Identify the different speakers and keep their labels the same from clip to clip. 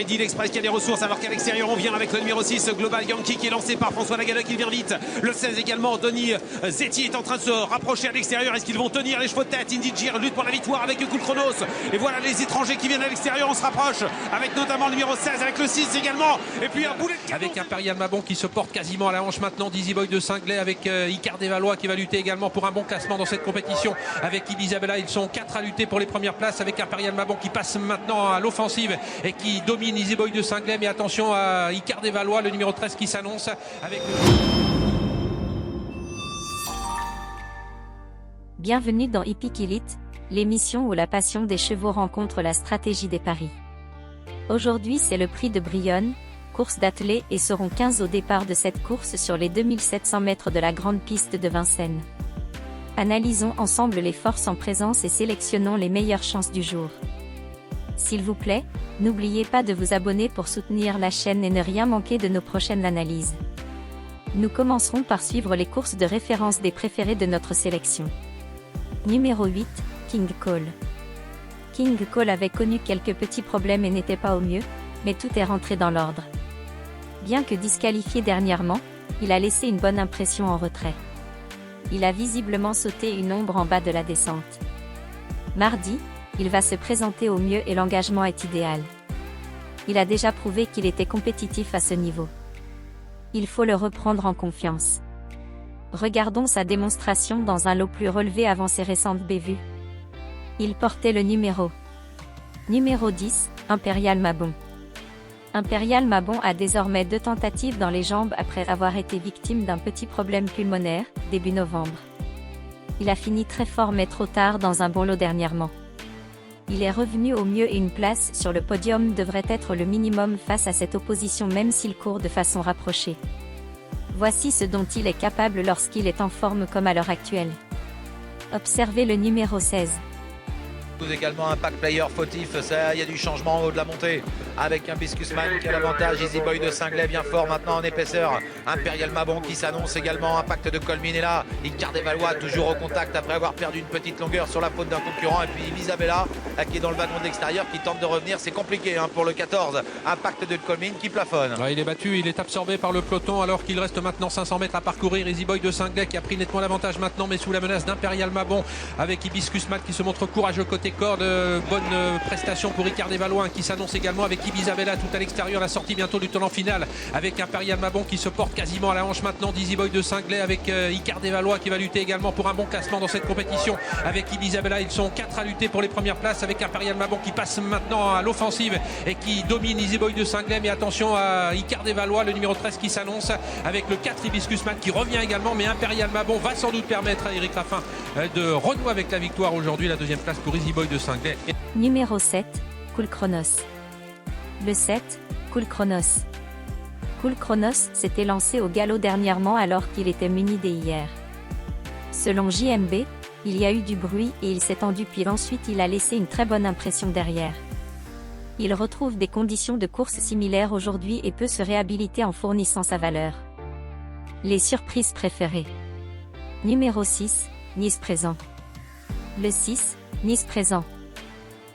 Speaker 1: Deal Express qui a des ressources alors qu'à l'extérieur on vient avec le numéro 6 Global Yankee qui est lancé par François Lagalleux qui vient vite. Le 16 également, Denis Zetti est en train de se rapprocher à l'extérieur. Est-ce qu'ils vont tenir les chevaux de tête? Indigir lutte pour la victoire avec Cool Chronos. Et voilà les étrangers qui viennent à l'extérieur. On se rapproche avec notamment le numéro 16 avec le 6 également. Et puis un boulet de canon.
Speaker 2: Avec Impérial Mabon qui se porte quasiment à la hanche maintenant. Dizzy Boy de Singlet avec Icard des Valois qui va lutter également pour un bon classement dans cette compétition. Avec Isabella, ils sont 4 à lutter pour les premières places. Avec Impérial Mabon qui passe maintenant à l'offensive et qui domine Dizzy Boy de Singlet. Mais attention à Icard des Valois, le numéro 13 qui s'annonce avec...
Speaker 3: Bienvenue dans Hippique Elite, l'émission où la passion des chevaux rencontre la stratégie des paris. Aujourd'hui c'est le prix de Brionne, course d'attelé et seront 15 au départ de cette course sur les 2700 mètres de la grande piste de Vincennes. Analysons ensemble les forces en présence et sélectionnons les meilleures chances du jour. S'il vous plaît, n'oubliez pas de vous abonner pour soutenir la chaîne et ne rien manquer de nos prochaines analyses. Nous commencerons par suivre les courses de référence des préférés de notre sélection. Numéro 8, King Cole. King Cole avait connu quelques petits problèmes et n'était pas au mieux, mais tout est rentré dans l'ordre. Bien que disqualifié dernièrement, il a laissé une bonne impression en retrait. Il a visiblement sauté une ombre en bas de la descente. Mardi, il va se présenter au mieux et l'engagement est idéal. Il a déjà prouvé qu'il était compétitif à ce niveau. Il faut le reprendre en confiance. Regardons sa démonstration dans un lot plus relevé avant ses récentes bévues. Il portait le numéro 10, Impérial Mabon. Impérial Mabon a désormais 2 tentatives dans les jambes après avoir été victime d'un petit problème pulmonaire, début novembre. Il a fini très fort mais trop tard dans un bon lot dernièrement. Il est revenu au mieux et une place sur le podium devrait être le minimum face à cette opposition même s'il court de façon rapprochée. Voici ce dont il est capable lorsqu'il est en forme comme à l'heure actuelle. Observez le numéro 16.
Speaker 4: Également un pack player fautif, ça, il y a du changement en haut de la montée avec un Biscusman qui a l'avantage. Easy Boy de Singlet bien fort maintenant en épaisseur. Impérial Mabon qui s'annonce également. Impact de Colmine est là. Icard des Valois toujours au contact après avoir perdu une petite longueur sur la faute d'un concurrent. Et puis Isabella qui est dans le wagon de l'extérieur qui tente de revenir. C'est compliqué pour le 14. Impact de Colmine qui plafonne.
Speaker 2: Ouais, il est battu, il est absorbé par le peloton alors qu'il reste maintenant 500 mètres à parcourir. Easy Boy de Singlet qui a pris nettement l'avantage maintenant mais sous la menace d'Impérial Mabon avec Hibiscus Mat qui se montre courageux côté corde. Bonne prestation pour Icard des Valois qui s'annonce également avec Isabella tout à l'extérieur. La sortie bientôt du tournant final avec Impérial Mabon qui se porte quasiment à la hanche maintenant. Dizzy Boy de Singlet avec Icard des Valois qui va lutter également pour un bon classement dans cette compétition. Avec Isabella, ils sont 4 à lutter pour les premières places avec Impérial Mabon qui passe maintenant à l'offensive et qui domine Easy Boy de Singlet. Mais attention à Icard des Valois, le numéro 13 qui s'annonce avec le 4 Hibiscus Man qui revient également. Mais Impérial Mabon va sans doute permettre à Eric Raffin de renouer avec la victoire aujourd'hui. La deuxième place pour Easy Boy de Singlet.
Speaker 3: Numéro 7, Cool Chronos. Le 7, Cool Chronos. Cool Chronos s'était lancé au galop dernièrement alors qu'il était muni dès hier. Selon JMB, il y a eu du bruit et il s'est tendu puis ensuite il a laissé une très bonne impression derrière. Il retrouve des conditions de course similaires aujourd'hui et peut se réhabiliter en fournissant sa valeur. Les surprises préférées. Numéro 6, Nice présent. Le 6, Nice présent.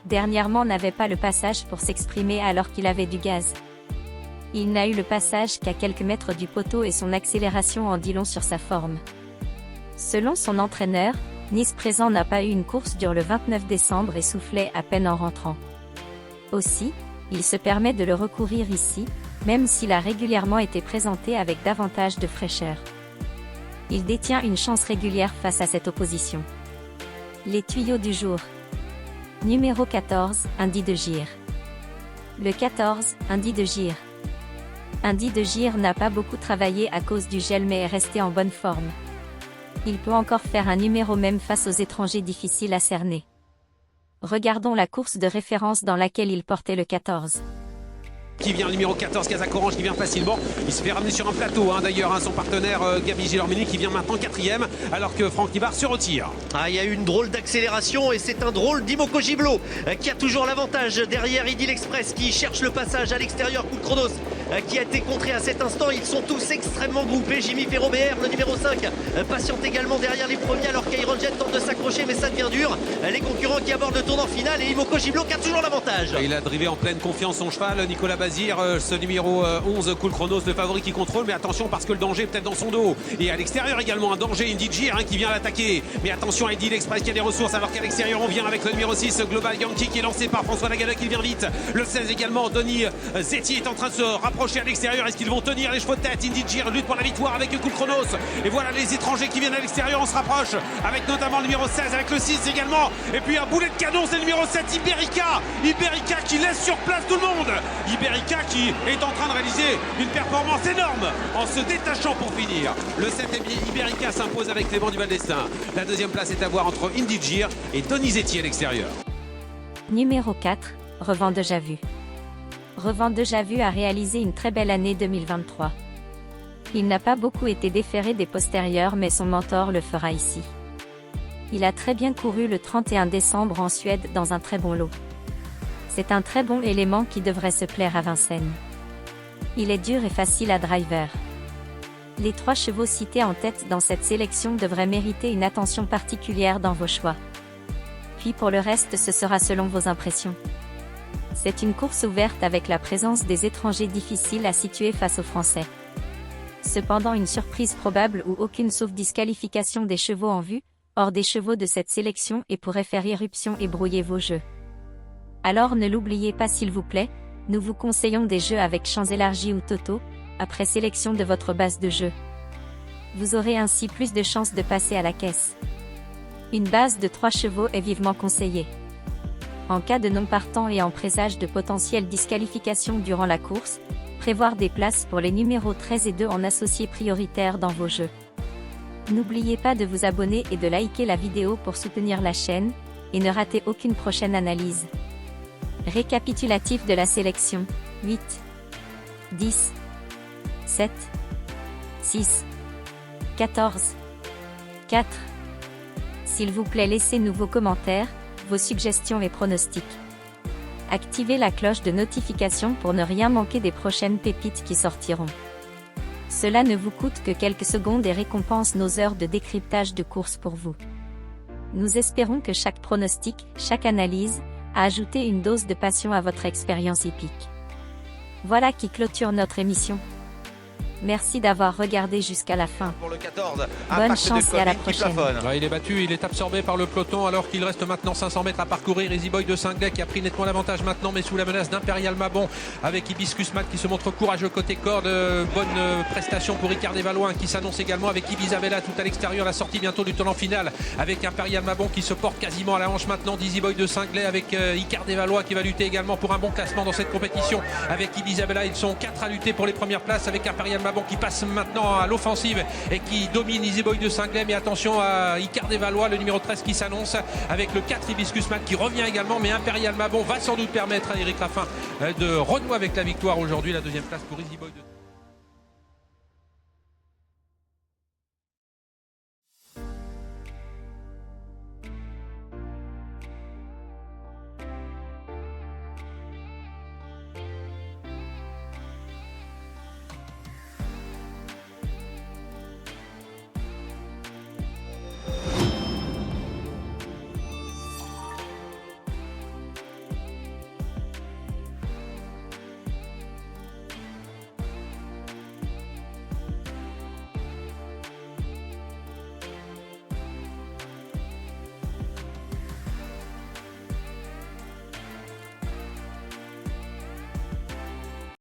Speaker 3: Dernièrement n'avait pas le passage pour s'exprimer alors qu'il avait du gaz. Il n'a eu le passage qu'à quelques mètres du poteau et son accélération en dit long sur sa forme. Selon son entraîneur, Nice présent n'a pas eu une course dure le 29 décembre et soufflait à peine en rentrant. Aussi, il se permet de le recourir ici, même s'il a régulièrement été présenté avec davantage de fraîcheur. Il détient une chance régulière face à cette opposition. Les tuyaux du jour. Numéro 14, Indy de Gire. Le 14, Indy de Gire. Indy de Gire n'a pas beaucoup travaillé à cause du gel mais est resté en bonne forme. Il peut encore faire un numéro même face aux étrangers difficiles à cerner. Regardons la course de référence dans laquelle il portait le 14.
Speaker 1: Qui vient, le numéro 14, Kazakh Orange, qui vient facilement. Il se fait ramener sur un plateau, d'ailleurs, son partenaire Gabi Gilormini qui vient maintenant 4e, alors que Franck Nibard se retire.
Speaker 5: Il y a eu une drôle d'accélération et c'est un drôle d'Imoko Giblo qui a toujours l'avantage derrière Idil Express qui cherche le passage à l'extérieur. Coup de chronos qui a été contré à cet instant. Ils sont tous extrêmement groupés. Jimmy Ferro-BR, le numéro 5, patiente également derrière les premiers alors qu'Iron Jet tente de s'accrocher, mais ça devient dur. Les concurrents qui abordent le tournant final et Imoko Giblo qui a toujours l'avantage.
Speaker 1: Il a drivé en pleine confiance son cheval, Nicolas Bazir, ce numéro 11, Cool Chronos, le favori qui contrôle, mais attention parce que le danger est peut-être dans son dos. Et à l'extérieur également un danger, Indy Gir qui vient l'attaquer. Mais attention à Idil Express qui a des ressources, alors qu'à l'extérieur on vient avec le numéro 6, Global Yankee, qui est lancé par François Lagalleux qui vient vite. Le 16 également, Denis Zeti est en train de se rapprocher à l'extérieur. Est-ce qu'ils vont tenir les chevaux de tête? Indy Gir lutte pour la victoire avec Cool Chronos. Et voilà les étrangers qui viennent à l'extérieur, on se rapproche avec notamment le numéro 16, avec le 6 également. Et puis un boulet de canon, c'est le numéro 7, Iberica qui laisse sur place tout le monde. Iberica qui est en train de réaliser une performance énorme en se détachant pour finir. Le 7 Iberica s'impose avec Clément du Val-d'Estaing. La deuxième place est à voir entre Indy Gir et Denis Zeti à l'extérieur.
Speaker 3: Numéro 4, Revent Déjà Vu. Revent Déjà Vu a réalisé une très belle année 2023. Il n'a pas beaucoup été déféré des postérieurs, mais son mentor le fera ici. Il a très bien couru le 31 décembre en Suède dans un très bon lot. C'est un très bon élément qui devrait se plaire à Vincennes. Il est dur et facile à driver. Les 3 chevaux cités en tête dans cette sélection devraient mériter une attention particulière dans vos choix. Puis pour le reste, ce sera selon vos impressions. C'est une course ouverte avec la présence des étrangers difficiles à situer face aux Français. Cependant, une surprise probable ou aucune sauf disqualification des chevaux en vue, hors des chevaux de cette sélection, et pourrait faire irruption et brouiller vos jeux. Alors ne l'oubliez pas s'il vous plaît, nous vous conseillons des jeux avec champs élargis ou totaux, après sélection de votre base de jeu. Vous aurez ainsi plus de chances de passer à la caisse. Une base de 3 chevaux est vivement conseillée. En cas de non partant et en présage de potentielle disqualification durant la course, prévoir des places pour les numéros 13 et 2 en associés prioritaires dans vos jeux. N'oubliez pas de vous abonner et de liker la vidéo pour soutenir la chaîne, et ne ratez aucune prochaine analyse. Récapitulatif de la sélection: 8, 10, 7, 6, 14, 4. S'il vous plaît, laissez-nous vos commentaires, vos suggestions et pronostics. Activez la cloche de notification pour ne rien manquer des prochaines pépites qui sortiront. Cela ne vous coûte que quelques secondes et récompense nos heures de décryptage de course pour vous. Nous espérons que chaque pronostic, chaque analyse, a ajouté une dose de passion à votre expérience hippique. Voilà qui clôture notre émission. Merci d'avoir regardé jusqu'à la fin.
Speaker 4: Pour le 14,
Speaker 3: bonne chance et à la prochaine.
Speaker 2: Ouais, il est battu, il est absorbé par le peloton alors qu'il reste maintenant 500 mètres à parcourir. Easy Boy de Cingley qui a pris nettement l'avantage maintenant, mais sous la menace d'Imperial Mabon avec Hibiscus Mat qui se montre courageux côté corde. Bonne prestation pour Ricard Desvalois qui s'annonce également avec Ibisabella tout à l'extérieur. La sortie bientôt du tournant final avec Imperial Mabon qui se porte quasiment à la hanche maintenant d'Easy Boy de Cingley avec Ricard Desvalois qui va lutter également pour un bon classement dans cette compétition. Avec Ibisabella, ils sont 4 à lutter pour les premières places avec Imperial Mabon qui passe maintenant à l'offensive et qui domine Easy Boy de Cingley, mais attention à Ricard Desvalois, le numéro 13 qui s'annonce avec le 4 Hibiscus Mat qui revient également, mais Imperial Mabon va sans doute permettre à Eric Raffin de renouer avec la victoire aujourd'hui. La deuxième place pour Easy Boy de